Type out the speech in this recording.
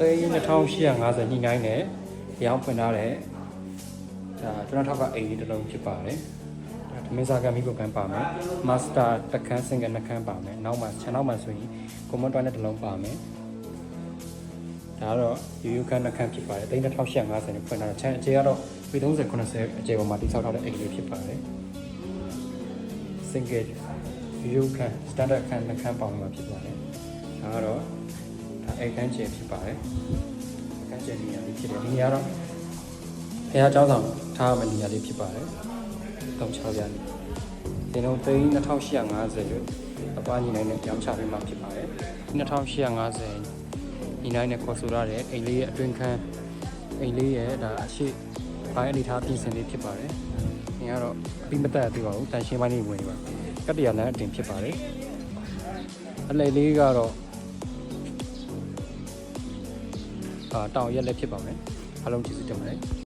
3850ညှိနှိုင်းနဲ့ရောင်းဖွင့်ထားတဲ့ဒါကျွန်တော်ထောက်ကအိမ်လေးတစ်လုံးဖြစ်ပါတယ်ဒါမင်းစားကမိဖို့ကံပါမယ်မာစတာတစ်ခန်းစင်ကနှစ်ခန်းပါမယ်နောက်မှာခြံနောက်မှာဆိုရင်ကွန်မွန်တွိုင်းနဲ့တစ်လုံးပါမယ်ဒါကတော့ယူယူခန်းနှစ်ခန်းဖြစ်ပါတယ်3850နဲ့ဖွင့်ထားတဲ့ခြံအခြေကတော့ပေ30 90အကျယ်ပေါ်မှာတိစောက်ထားတဲ့အိမ်လေးဖြစ်ပါတယ်စင်ကယ်ယူယူခန်းစတန်ဒတ်ခန်းနှစ်ခန်းပါမှာဖြစ်ပါတယ်ဒါကတော့ဒါအိမ်ခန်းကျယ်ဖြစ်ပါတယ်အခန်းကျယ်နေရာလေးဖြစ်တယ်ဒီနေရာတော့ဘုရားကျောင်းဆောင်ထားရမယ့်နေရာလေးဖြစ်ပါတယ်36ရာဒီတော့3850လို့အပွားညီနိုင်နဲ့ကြောင်းချပေးမှဖြစ်ပါတယ်2850ညီနိုင်နဲ့ခေါ်ဆိုရတဲ့အိမ်လေးရဲ့အတွင်းခန်းအိမ်လေးရဲ့ဒါအရှိပိုင်းအနေထားပြင်ဆင်လေးဖြစ်ပါတယ်။ဒီကတော့အပြီးမတက်သေးပါဘူး။တန်ရှင်းပိုင်းလေးဝင်နေပါကတ္တရာလမ်းအတင်ဖြစ်ပါတယ်။အလဲလေးကတော့တောင်ရက်လည်းဖြစ်ပါမယ်။အားလုံးကျေးဇူးတင်ပါတယ်။